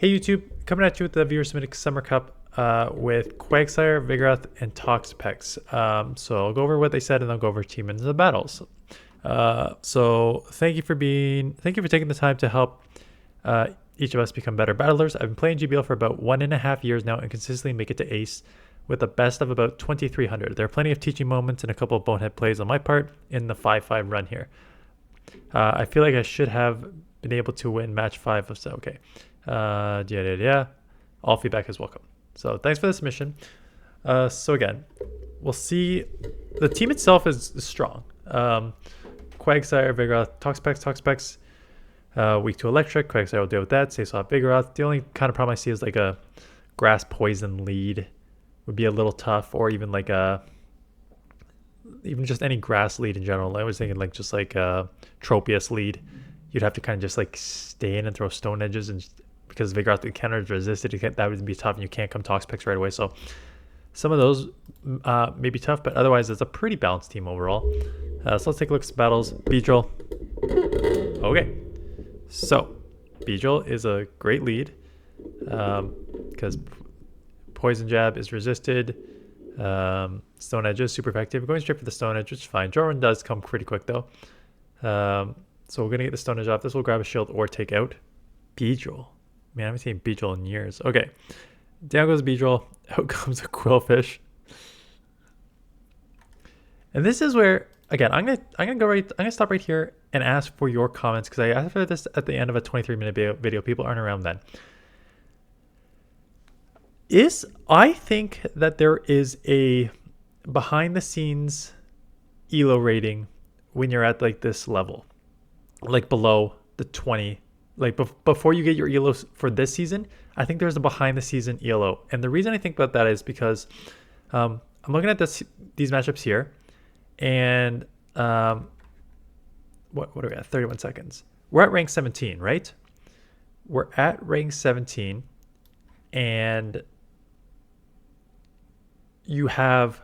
Hey YouTube, coming at you with the viewer submitted Summer Cup with Quagsire, Vigoroth, and Toxapex. So I'll go over what they said and I'll go over team into the battles. So thank you for taking the time to help each of us become better battlers. I've been playing GBL for about 1.5 years now and consistently make it to Ace with the best of about 2300. There are plenty of teaching moments and a couple of bonehead plays on my part in the 5-5 run here. I feel like I should have been able to win match 5 of so okay. Yeah. All feedback is welcome. So thanks for the submission. So again, we'll see. The team itself is strong. Quagsire, Vigoroth, Toxapex. Weak to electric. Quagsire will deal with that. Say so Vigoroth. The only kind of problem I see is like a grass poison lead would be a little tough, or even like even just any grass lead in general. I was thinking like just like a Tropius lead. You'd have to kind of just like stay in and throw stone edges, and because Vigoroth counter is resisted, that would be tough, and you can't come Toxapex right away. So some of those may be tough, but otherwise it's a pretty balanced team overall. So let's take a look at some battles. Beedrill. Okay, so Beedrill is a great lead because Poison Jab is resisted. Stone Edge is super effective. We're going straight for the Stone Edge, which is fine. Jordan does come pretty quick though. So we're going to get the Stone Edge off. This will grab a shield or take out Beedrill. Man, I haven't seen Beedrill in years. Okay. Down goes Beedrill. Out comes a Quillfish. And this is where, again, I'm gonna stop right here and ask for your comments, because I asked for this at the end of a 23-minute video. People aren't around then. I think that there is a behind the scenes elo rating when you're at like this level, like below the 20, like before you get your elos for this season. I think there's a behind the season elo, and the reason I think about that is because I'm looking at these matchups here, and what are we at? 31 seconds. We're at rank 17, right? We're at rank 17, and you have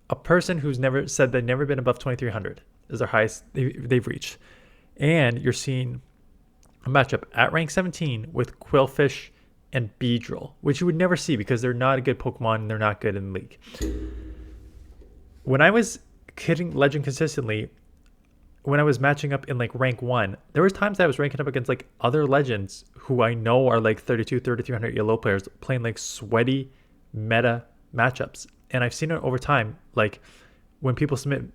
a person who's never said they've never been above 2300 is their highest they've reached. And you're seeing a matchup at rank 17 with Quillfish and Beedrill, which you would never see because they're not a good Pokemon and they're not good in the league. When I was hitting Legend consistently, when I was matching up in like rank 1, there was times that I was ranking up against like other Legends who I know are like 3300 ELO players playing like sweaty meta matchups. And I've seen it over time, like when people submit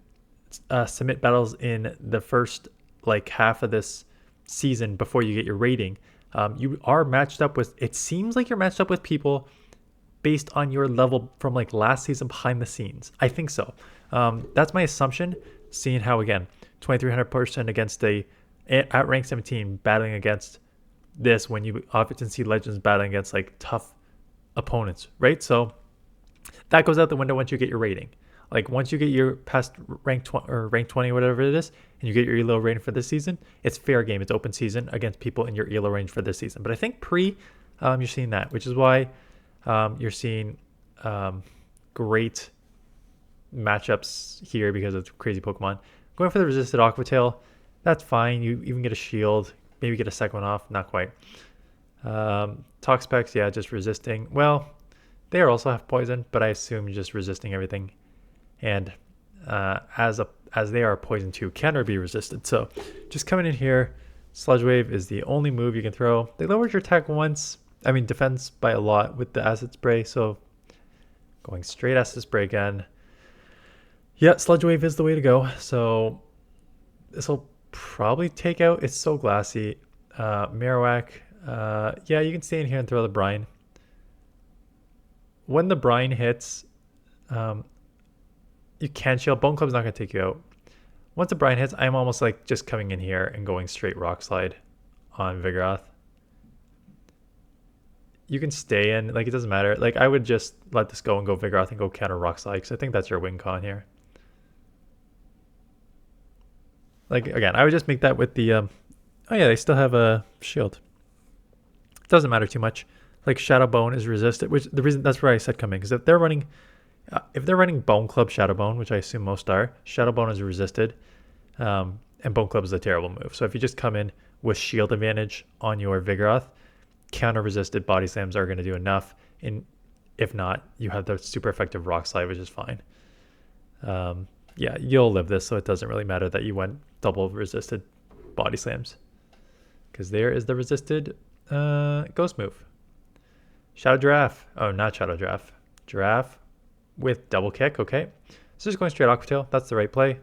battles in the first like half of this season before you get your rating, you are matched up with, it seems like you're matched up with people based on your level from like last season behind the scenes. I think so. That's my assumption, seeing how, again, 2300 person against at rank 17 battling against this, when you often see Legends battling against like tough opponents, right? So that goes out the window once you get your rating. Like once you get your past rank 20 or rank 20, whatever it is, and you get your ELO rating for this season, it's fair game. It's open season against people in your ELO range for this season. But I think you're seeing that, which is why you're seeing great matchups here because of crazy Pokemon. Going for the resisted Aquatail, that's fine. You even get a shield, maybe get a second one off, not quite. Toxapex, yeah, just resisting. Well, they also have poison, but I assume you're just resisting everything. And as they are poison too, can be resisted. So just coming in here, Sludge Wave is the only move you can throw. They lowered your attack once, defense by a lot with the Acid Spray. So going straight Acid Spray again. Yeah, Sludge Wave is the way to go. So this will probably take out, it's so glassy. Marowak, yeah, you can stay in here and throw the Brine. When the Brine hits, you can shield. Bone Club's not going to take you out. Once the Brine hits, I'm almost like just coming in here and going straight Rock Slide on Vigoroth. You can stay in, like it doesn't matter. Like I would just let this go and go Vigoroth and go counter Rock Slide, because I think that's your win con here. Like again, I would just make that with the, oh yeah, they still have a shield. It doesn't matter too much. Like Shadow Bone is resisted, which that's where I said come in, because if they're running Bone Club Shadow Bone, which I assume most are, Shadow Bone is resisted, and Bone Club is a terrible move. So if you just come in with shield advantage on your Vigoroth, counter resisted body slams are going to do enough. And if not, you have the super effective rock slide, which is fine. Yeah, you'll live this, so it doesn't really matter that you went double resisted body slams. Because there is the resisted ghost move. Shadow Giraffe. Oh, not Shadow Giraffe. Giraffe with double kick. Okay. So just going straight Aqua Tail. That's the right play.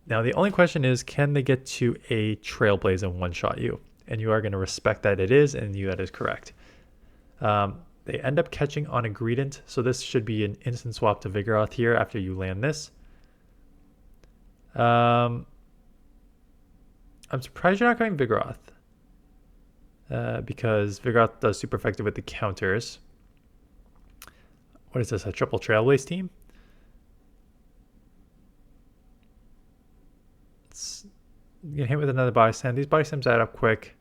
Now, the only question is, can they get to a Trailblaze and one-shot you? And you are going to respect that it is, and that is correct. They end up catching on a Greedent, so this should be an instant swap to Vigoroth here after you land this. I'm surprised you're not going Vigoroth. Because Vigoroth does super effective with the counters. What is this, a triple Trailblaze team? You get hit with another body slam. These body slams add up quick.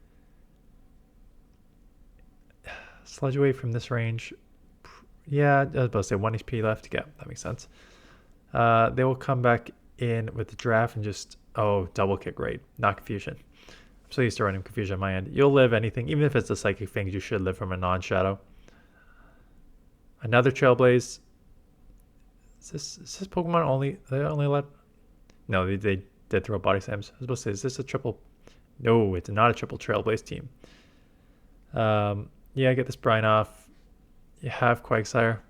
Sludge away from this range. Yeah, I was about to say 1 HP left. Yeah, that makes sense. They will come back in with the Giraffe and just, oh, double kick, right. Not Confusion. I'm so used to running Confusion on my end. You'll live anything, even if it's the Psychic Fangs, you should live from a non-shadow. Another Trailblaze. Is this Pokemon only, they only let, no, they did throw body slams. I was supposed to say, is this a triple? No, it's not a triple Trailblaze team. Yeah, get this Brine off. You have Quagsire.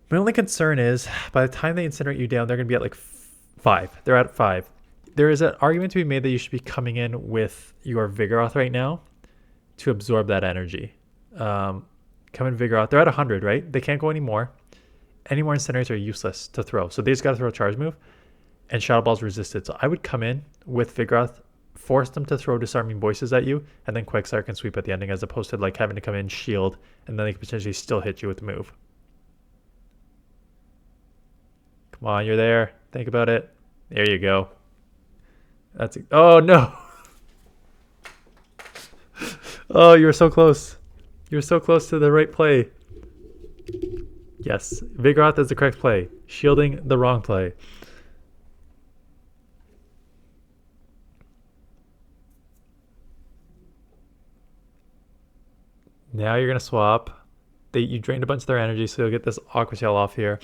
My only concern is, by the time they incinerate you down, they're going to be at like 5. They're at 5. There is an argument to be made that you should be coming in with your Vigoroth right now to absorb that energy. Come in Vigoroth. They're at 100, right? They can't go anymore. Any more incinerators are useless to throw. So they just got to throw a charge move. And Shadow Ball's resisted. So I would come in with Vigoroth, force them to throw Disarming Voices at you, and then Quagsire can sweep at the ending, as opposed to like having to come in, shield, and then they could potentially still hit you with the move. Come on, you're there. Think about it. There you go. That's it. Oh no. Oh, you were so close. You're so close to the right play. Yes, Vigoroth is the correct play. Shielding the wrong play. Now you're going to swap. You drained a bunch of their energy, so you'll get this Aqua Tail off here.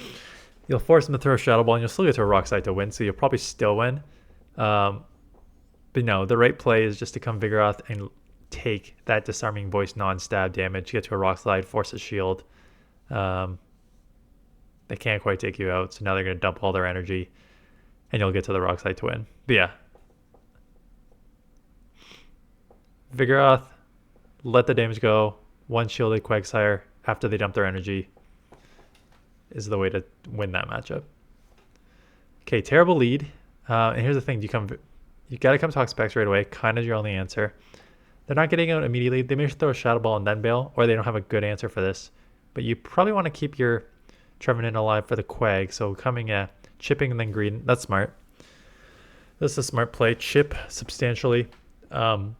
You'll force them to throw a Shadow Ball, and you'll still get to a Rock Slide to win, so you'll probably still win. But no, the right play is just to come Vigoroth and take that Disarming Voice non-stab damage, get to a Rock Slide, force a shield. They can't quite take you out, so now they're going to dump all their energy, and you'll get to the Rock Slide to win. But yeah. Vigoroth, let the damage go. One shielded Quagsire after they dump their energy is the way to win that matchup. Okay, terrible lead. And here's the thing: you gotta come Toxapex right away. Kind of your only answer. They're not getting out immediately. They may throw a Shadow Ball and then bail, or they don't have a good answer for this. But you probably want to keep your Trevenant alive for the Quag. So coming chipping and then green. That's smart. This is a smart play. Chip substantially. Come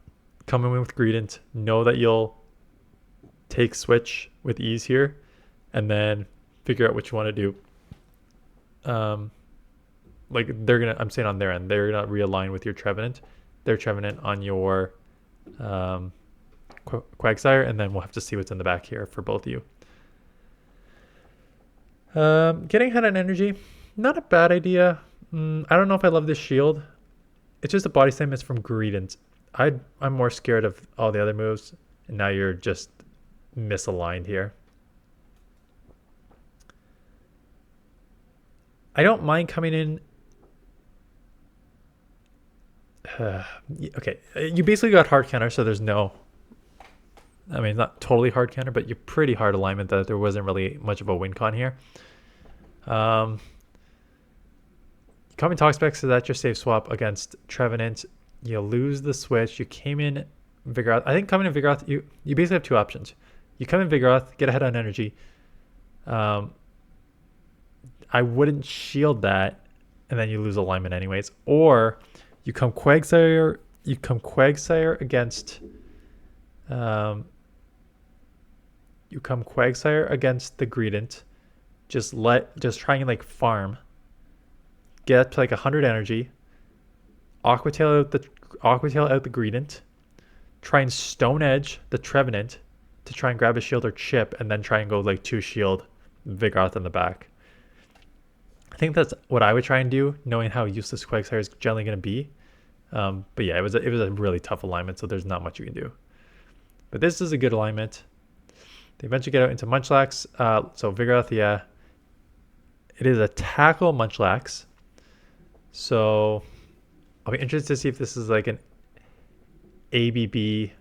in with Greedent. Know that you'll take switch with ease here, and then figure out what you want to do. Like I'm saying on their end, they're gonna realign with your Trevenant, their Trevenant on your Quagsire, and then we'll have to see what's in the back here for both of you. Getting ahead on energy, not a bad idea. I don't know if I love this shield. It's just a body slam. It's from Greedent. I'm more scared of all the other moves, and now you're just misaligned here. I don't mind coming in. Okay, you basically got hard counter, so there's no, I mean, not totally hard counter, but you're pretty hard alignment that there wasn't really much of a win con here. Coming Toxapex, so that's your safe swap against Trevenant. You lose the switch. You came in Vigoroth. I think coming in Vigoroth, you basically have two options. You come in Vigoroth, get ahead on energy. I wouldn't shield that, and then you lose alignment anyways. Or you come Quagsire against the Greedent. Just try and like farm. Get to like 100 energy. Aquatail out the Greedent, try and Stone Edge the Trevenant to try and grab a shield or chip, and then try and go like 2 shield Vigoroth in the back. I think that's what I would try and do, knowing how useless Quagsire is generally going to be. But yeah, it was a really tough alignment, so there's not much you can do. But this is a good alignment. They eventually get out into Munchlax. So Vigoroth, yeah. It is a Tackle Munchlax. So I'll be interested to see if this is like an ABB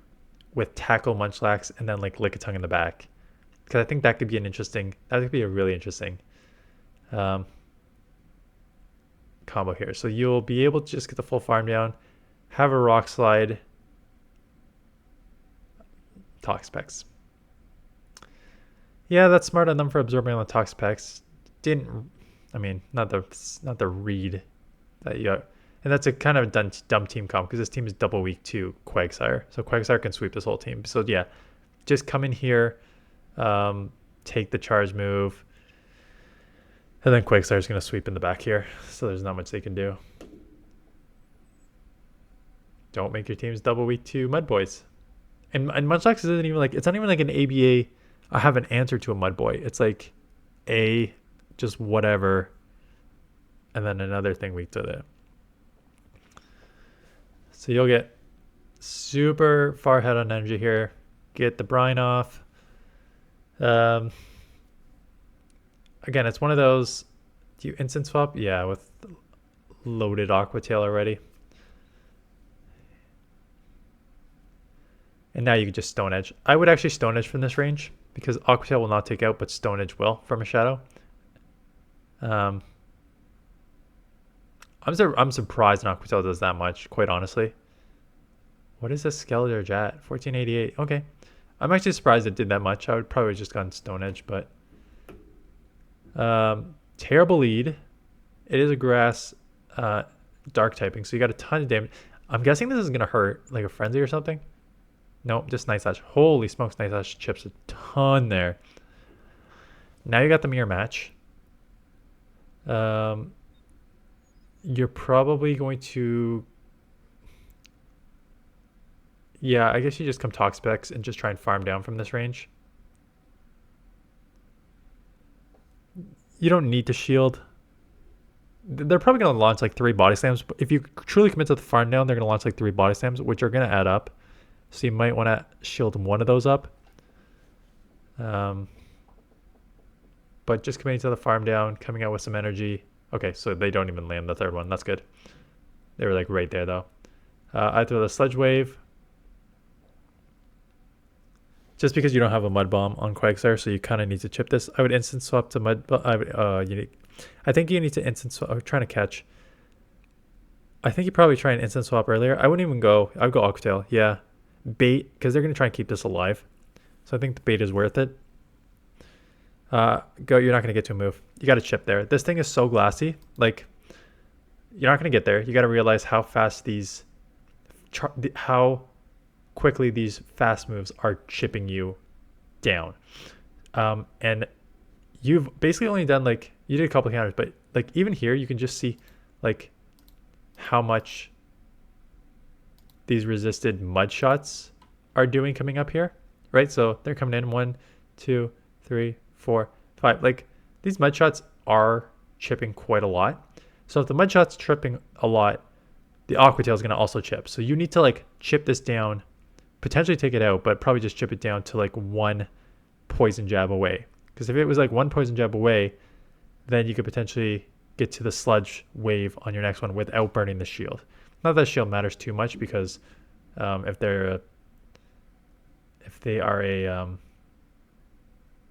with Tackle Munchlax and then like Lickitung in the back. Because I think that could be a really interesting combo here. So you'll be able to just get the full farm down, have a Rock Slide, Toxapex. Yeah, that's smart on them for absorbing on the Toxapex. Not the read that you got. And that's a kind of dumb team comp because this team is double weak to Quagsire. So Quagsire can sweep this whole team. So yeah, just come in here, take the charge move, and then Quagsire is going to sweep in the back here. So there's not much they can do. Don't make your teams double weak to Mud Boys. And Munchlax isn't even like, it's not even like an ABA, I have an answer to a Mud Boy. It's like just whatever, and then another thing weak to it. So you'll get super far ahead on energy here. Get the brine off. Again, it's one of those, do you instant swap? Yeah, with loaded Aquatail already. And now you can just Stone Edge. I would actually Stone Edge from this range because Aquatail will not take out, but Stone Edge will from a Shadow. I'm surprised Aquatail does that much, quite honestly. What is this Skeletor at? 1488. Okay. I'm actually surprised it did that much. I would probably just gone Stone Edge, but terrible lead. It is a grass dark typing, so you got a ton of damage. I'm guessing this is gonna hurt like a frenzy or something. Nope, just Night Slash. Holy smokes, Night Slash chips a ton there. Now you got the mirror match. You're probably going to, yeah, I guess you just come Toxapex and just try and farm down from this range. You don't need to shield. They're probably going to launch like 3 body slams. But if you truly commit to the farm down, they're going to launch like 3 body slams, which are going to add up. So you might want to shield one of those up. But just committing to the farm down, coming out with some energy. Okay, so they don't even land the third one. That's good. They were like right there though. I throw the Sludge Wave. Just because you don't have a Mud Bomb on Quagsire, so you kind of need to chip this. I would instant swap to Mud Bomb. I think you need to instant swap. I'm trying to catch. I think you probably try an instant swap earlier. I wouldn't even go. I would go Aquatail. Yeah. Bait, because they're going to try and keep this alive. So I think the bait is worth it. Go. You're not going to get to a move. You got to chip there. This thing is so glassy. Like, you're not going to get there. You got to realize how fast how quickly these fast moves are chipping you down. And you've basically only done like, you did a couple of counters, but like even here, you can just see like how much these resisted mud shots are doing coming up here, right? So they're coming in 1, 2, 3, 4, 5. Like these mud shots are chipping quite a lot. So if the mud shot's tripping a lot, the Aquatail is going to also chip. So you need to like chip this down, potentially take it out, but probably just chip it down to like 1 poison jab away. Because if it was like 1 poison jab away, then you could potentially get to the Sludge Wave on your next one without burning the shield. Not that shield matters too much because if they are a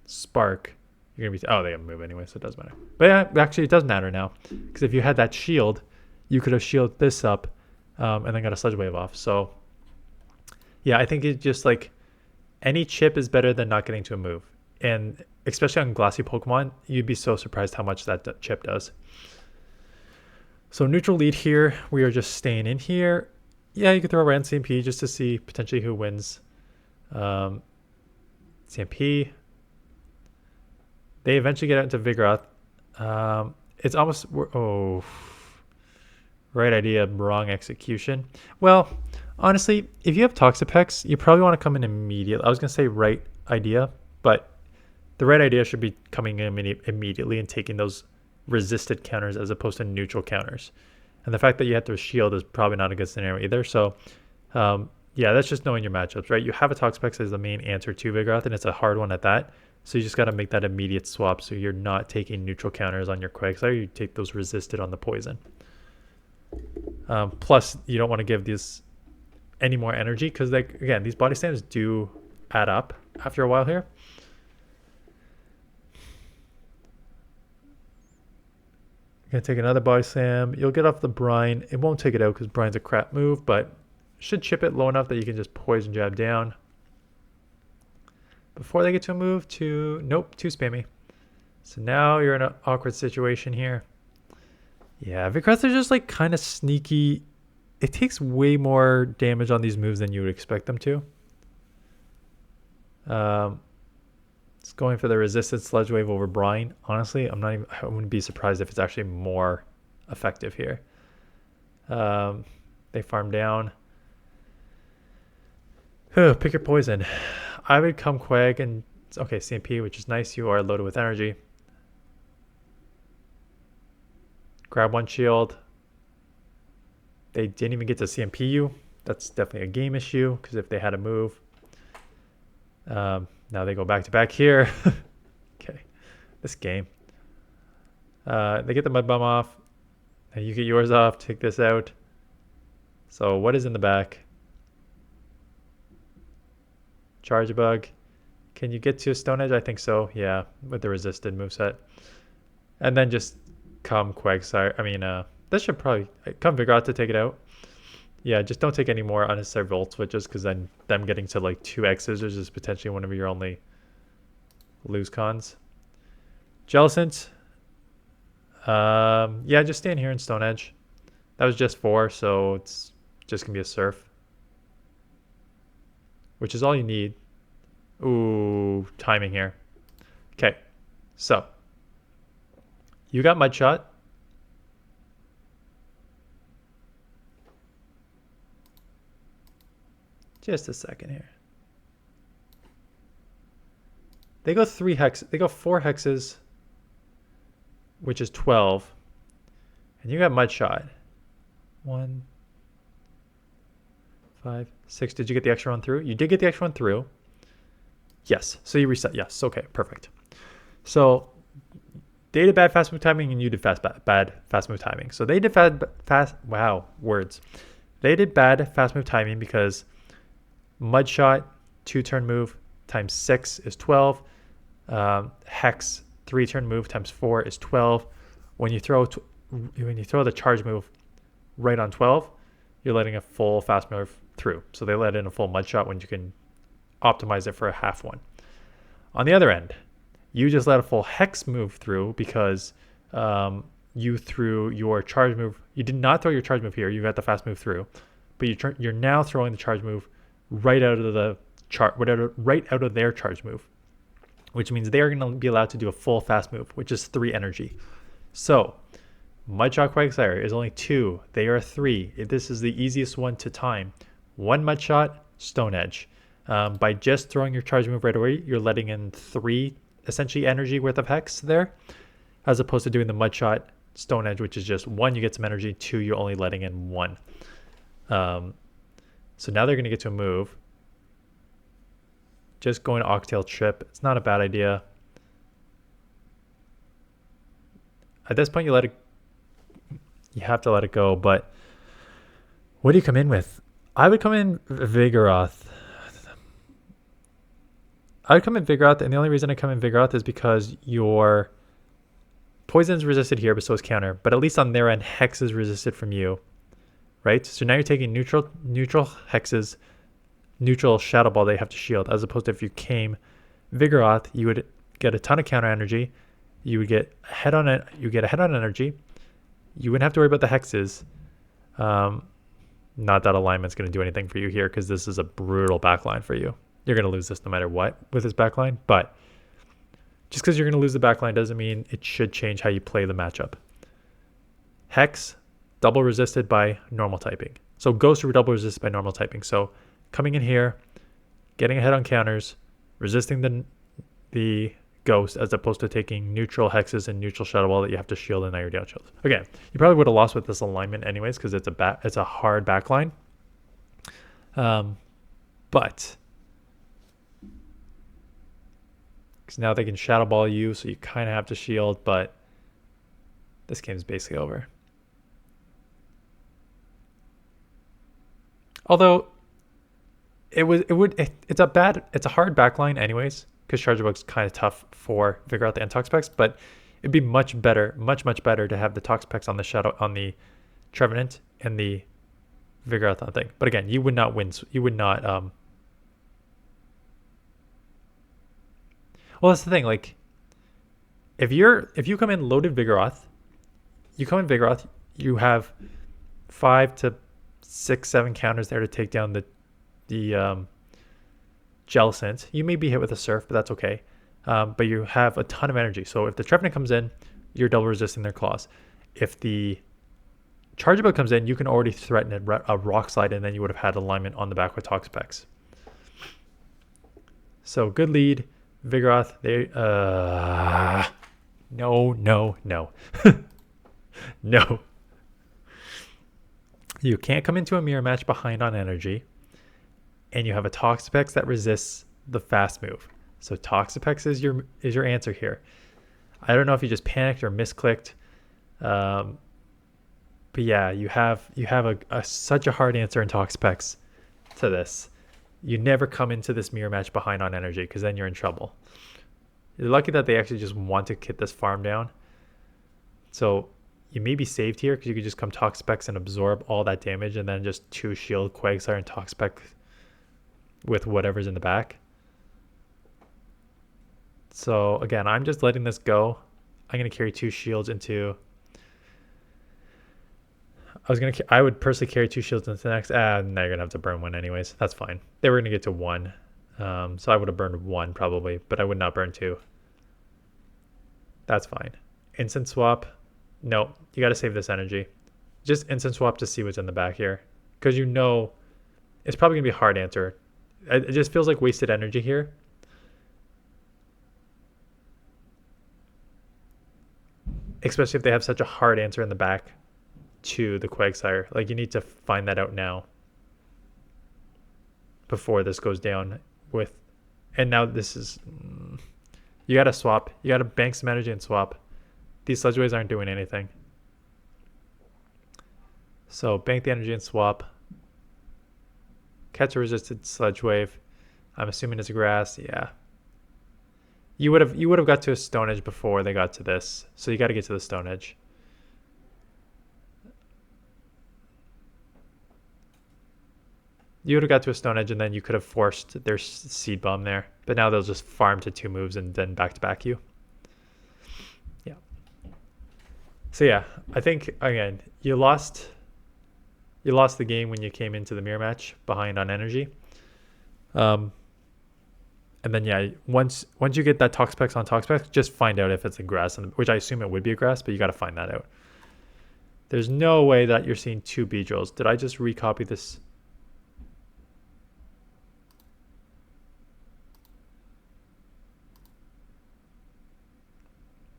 spark, you're gonna be they gotta move anyway, so it doesn't matter. But yeah, actually it does matter now because if you had that shield, you could have shielded this up and then got a Sludge Wave off. So yeah, I think it just like any chip is better than not getting to a move, and especially on glassy Pokemon, you'd be so surprised how much that chip does. So neutral lead here, we are just staying in here. Yeah, you could throw around CMP just to see potentially who wins. CMP. They eventually get out into Vigoroth. It's almost, Right idea, wrong execution. Well, honestly, if you have Toxapex, you probably want to come in immediately. I was going to say right idea, but the right idea should be coming in immediately and taking those resisted counters as opposed to neutral counters. And the fact that you have to shield is probably not a good scenario either. So, yeah, that's just knowing your matchups, right? You have a Toxapex as the main answer to Vigoroth, and it's a hard one at that. So you just got to make that immediate swap so you're not taking neutral counters on your Quagsire. You take those resisted on the poison. Plus, you don't want to give these any more energy because, like, again, these body slams do add up after a while here. You're going to take another body slam. You'll get off the brine. It won't take it out because brine's a crap move, but should chip it low enough that you can just poison jab down. Before they get to a move, nope, too spammy. So now you're in an awkward situation here. Yeah, Vigoroth are just like kind of sneaky. It takes way more damage on these moves than you would expect them to. It's going for the resisted Sludge Wave over Brine. Honestly, I wouldn't be surprised if it's actually more effective here. They farm down. Pick your poison. I would come Quag and okay, CMP, which is nice. You are loaded with energy. Grab one shield. They didn't even get to CMP you. That's definitely a game issue because if they had a move. Now they go back to back here. Okay, this game. They get the Mud Bomb off. And you get yours off. Take this out. So what is in the back? Charge Bug. Can you get to a Stone Edge? I think so. Yeah, with the resisted moveset. And then just come Quagsire. I mean, this should probably come Vigoroth to take it out. Yeah, just don't take any more unnecessary Volt Switches because then them getting to like 2 X's is potentially one of your only lose cons. Jellicent. Yeah, just stand here in Stone Edge. That was just 4, so it's just going to be a Surf. Which is all you need. Ooh, timing here. Okay, so you got Mud Shot. Just a second here. They go 4 hexes, which is 12. And you got Mud Shot. 1, 5, 6. Did you get the extra one through? You did get the extra one through. Yes. So you reset. Yes. Okay. Perfect. So they did bad fast move timing and you did bad fast move timing. So they did wow, words. They did bad fast move timing because Mud Shot 2-turn move times 6 is 12. Hex 3-turn move times 4 is 12. When you throw the charge move right on 12, you're letting a full fast move through. So they let in a full Mud Shot when you can optimize it for a half one. On the other end, you just let a full Hex move through because you threw your charge move. You did not throw your charge move here. You got the fast move through, but you're now throwing the charge move right out of the right out of their charge move, which means they are going to be allowed to do a full fast move, which is 3 energy. So Mud Shot Quagsire is only 2. They are 3. This is the easiest one to time. 1 Mud Shot, Stone Edge. By just throwing your charge move right away, you're letting in 3 essentially energy worth of Hex there, as opposed to doing the Mud Shot, Stone Edge, which is just 1, you get some energy, 2, you're only letting in 1. So now they're going to get to a move. Just going to Octail Trip. It's not a bad idea. At this point, you have to let it go, but what do you come in with? I would come in Vigoroth. And the only reason I come in Vigoroth is because your poison's resisted here, but so is counter. But at least on their end, Hex is resisted from you, right? So now you're taking neutral hexes, neutral Shadow Ball they have to shield, as opposed to if you came Vigoroth, you would get a ton of counter energy. You would get a head on it. You get a head on energy. You wouldn't have to worry about the hexes. Not that alignment's going to do anything for you here because this is a brutal backline for you. You're going to lose this no matter what with this backline. But just because you're going to lose the backline doesn't mean it should change how you play the matchup. Hex double resisted by normal typing. So ghosts are double resisted by normal typing. So coming in here, getting ahead on counters, resisting the ghost as opposed to taking neutral hexes and neutral shadow wall that you have to shield and now you're down shield. Again, you probably would have lost with this alignment anyways because it's a hard backline. But because now they can shadow ball you, so you kind of have to shield, but this game's basically over. Although it's a hard backline anyways, because Charger Bug's kind of tough for figure out the Toxapex, but it'd be much better to have the Toxapex on the shadow on the Trevenant and the Vigoroth thing. But again, you would not win. You would not. Well, that's the thing. Like, if you come in loaded Vigoroth, you have 5 to 6, 7 counters there to take down the Jellicent. You may be hit with a Surf, but that's okay. But you have a ton of energy. So if the Trevenant comes in, you're double resisting their claws. If the Charger Bug comes in, you can already threaten a Rock Slide, and then you would have had alignment on the back with Toxapex. So good lead. Vigoroth, no. No. You can't come into a mirror match behind on energy, and you have a Toxapex that resists the fast move. So Toxapex is your answer here. I don't know if you just panicked or misclicked, but yeah, you have such a hard answer in Toxapex to this. You never come into this mirror match behind on energy because then you're in trouble. You're lucky that they actually just want to get this farm down. So you may be saved here because you could just come Toxapex and absorb all that damage and then just 2 shield Quagsire and Toxapex with whatever's in the back. So again, I'm just letting this go. I'm going to carry 2 shields into... I would personally carry 2 shields into the next. Now you're going to have to burn 1 anyways. That's fine. They were going to get to 1. So I would have burned 1 probably, but I would not burn 2. That's fine. Instant swap. No, you got to save this energy. Just instant swap to see what's in the back here. Because you know it's probably going to be a hard answer. It just feels like wasted energy here. Especially if they have such a hard answer in the back to the Quagsire. Like, you need to find that out now before this goes down with... And now this is... You got to swap. You got to bank some energy and swap. These Sludgewaves aren't doing anything. So bank the energy and swap. Catch a resisted Sludgewave. I'm assuming it's grass. Yeah. You would have got to a Stone Edge before they got to this. So you got to get to the Stone Edge. You would have got to a Stone Edge and then you could have forced their Seed Bomb there. But now they'll just farm to 2 moves and then back-to-back you. Yeah. So yeah, I think, again, you lost the game when you came into the mirror match behind on energy. And then, yeah, once you get that Toxapex on Toxapex, just find out if it's a grass, which I assume it would be a grass, but you got to find that out. There's no way that you're seeing 2 Beedrills. Did I just recopy this?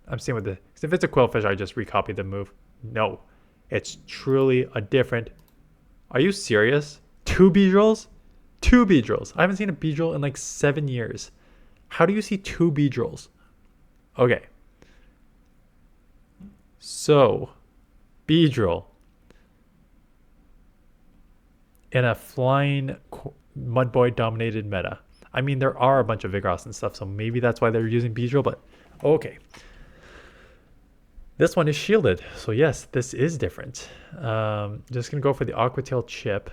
I'm seeing with the... If it's a Quillfish, I just recopied the move. No. It's truly a different... Are you serious? 2 Beedrills? 2 Beedrills. I haven't seen a Beedrill in like 7 years. How do you see 2 Beedrills? Okay. So, Beedrill in a flying Mudboy dominated meta. I mean, there are a bunch of Vigoroths and stuff, so maybe that's why they're using Beedrill, but okay. This one is shielded, so yes, this is different. Just gonna go for the Aquatail chip.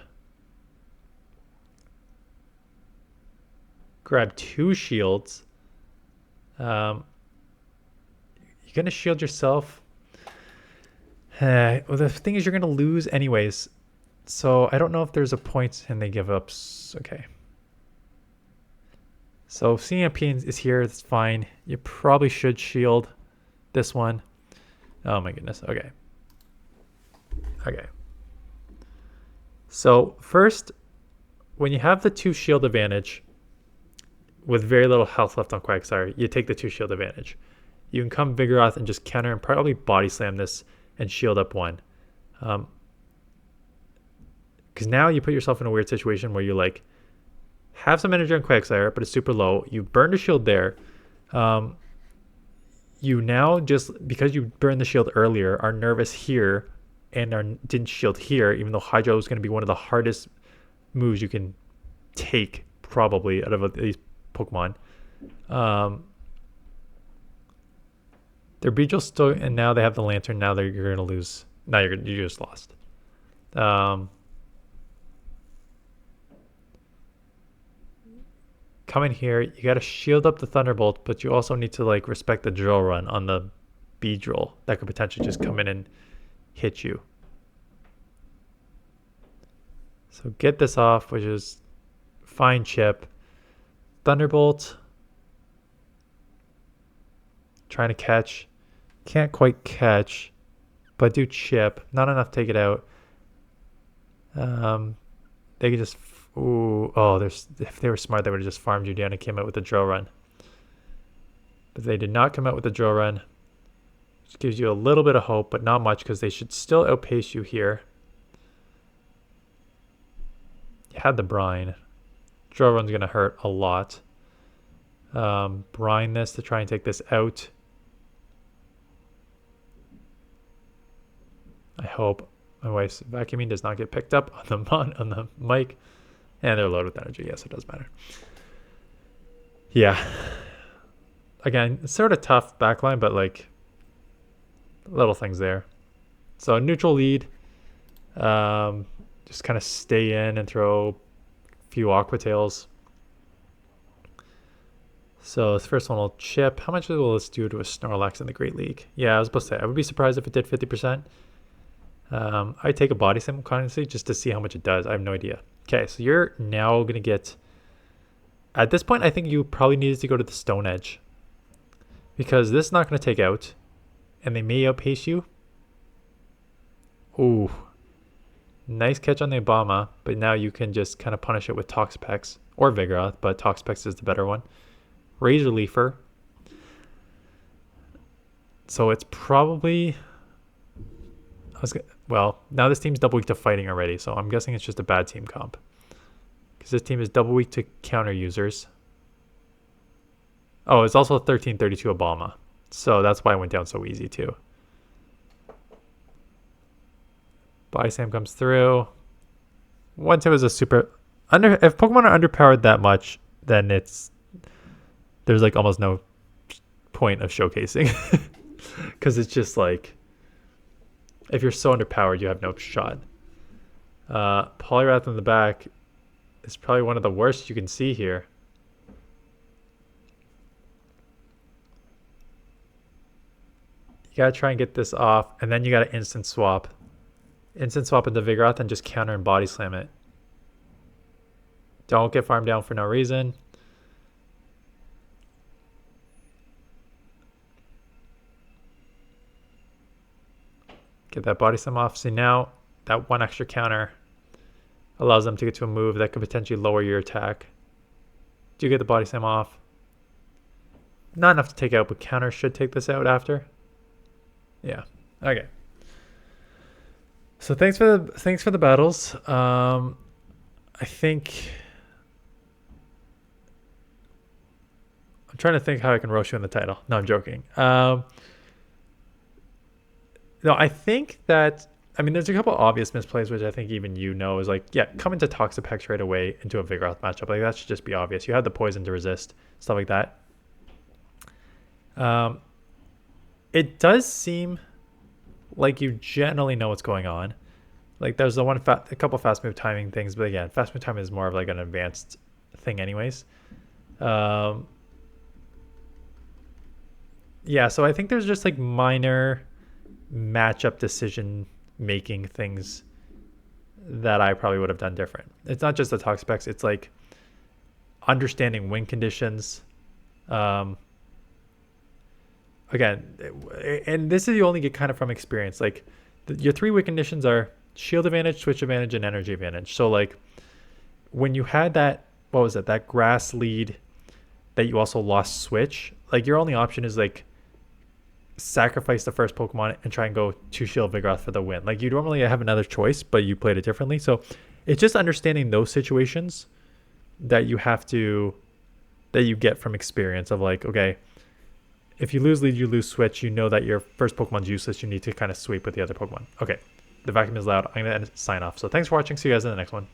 Grab 2 shields. You're gonna shield yourself. Well, the thing is, you're gonna lose anyways. So I don't know if there's a point, and they give up. Okay. So CMP is here. That's fine. You probably should shield this one. Oh my goodness. Okay. Okay. So first, when you have the 2 shield advantage with very little health left on Quagsire, you take the 2 shield advantage. You can come Vigoroth and just counter and probably body slam this and shield up 1. Because now you put yourself in a weird situation where you like have some energy on Quagsire, but it's super low. You burn the shield there. You now just, because you burned the shield earlier, are nervous here and didn't shield here, even though Hydro is going to be one of the hardest moves you can take probably out of these Pokemon. Their Beedrill still, and now they have the Lantern. Now you're going to lose. Now you just lost. Come in here. You got to shield up the Thunderbolt, but you also need to like respect the Drill Run on the Beedrill that could potentially just come in and hit you. So get this off, which is fine chip. Thunderbolt. Trying to catch. Can't quite catch, but do chip. Not enough to take it out. They could just... Ooh, oh, if they were smart, they would have just farmed you down and came out with a Drill Run. But they did not come out with a Drill Run. Which gives you a little bit of hope, but not much, because they should still outpace you here. You had the Brine. Drill Run's going to hurt a lot. Brine this to try and take this out. I hope my wife's vacuuming does not get picked up on the mic. And they're loaded with energy. Yes, it does matter. Yeah. Again, it's sort of tough backline, but like little things there. So neutral lead. Just kind of stay in and throw a few Aqua Tails. So this first one will chip. How much will this do to a Snorlax in the Great League? Yeah, I was supposed to say, I would be surprised if it did 50%. I'd take a body slam, honestly, just to see how much it does. I have no idea. Okay, so you're now going to get... At this point, I think you probably needed to go to the Stone Edge. Because this is not going to take out. And they may outpace you. Ooh. Nice catch on the Obama. But now you can just kind of punish it with Toxapex. Or Vigoroth, but Toxapex is the better one. Razor Leafer. So it's probably... Well, now this team's double weak to fighting already, so I'm guessing it's just a bad team comp. Because this team is double weak to counter users. Oh, it's also a 1332 Obama. So that's why it went down so easy too. Body Slam comes through. One tip is a super... If Pokemon are underpowered that much, then there's like almost no point of showcasing. Because it's just like... If you're so underpowered, you have no shot. Poliwrath in the back is probably one of the worst you can see here. You gotta try and get this off, and then you gotta instant swap. Instant swap into Vigoroth and just counter and body slam it. Don't get farmed down for no reason. Get that body slam off. See, now that one extra counter allows them to get to a move that could potentially lower your attack. Do you get the body slam off? Not enough to take out, but counter should take this out after. Yeah. Okay. So thanks for the battles. I think I'm trying to think how I can roast you in the title. No, I'm joking. No, I think that, I mean, there's a couple obvious misplays, which I think even you know is like, yeah, come into Toxapex right away into a Vigoroth matchup. Like, that should just be obvious. You have the poison to resist, stuff like that. It does seem like you generally know what's going on. Like, there's a couple fast move timing things, but again, fast move timing is more of like an advanced thing anyways. Yeah, so I think there's just like minor matchup decision making things that I probably would have done different. It's not just the Toxapex, it's like understanding win conditions. Again, and this is you only get kind of from experience. Like, your 3 win conditions are shield advantage, switch advantage, and energy advantage. So like when you had that, what was it, that grass lead that you also lost switch, like your only option is like sacrifice the first Pokemon and try and go to shield Vigoroth for the win. Like you normally have another choice, but you played it differently. So it's just understanding those situations that you have to, that you get from experience of like, okay, if you lose lead, you lose switch, you know that your first Pokemon's useless, you need to kind of sweep with the other Pokemon. Okay, the vacuum is loud. I'm going to sign off. So thanks for watching. See you guys in the next one.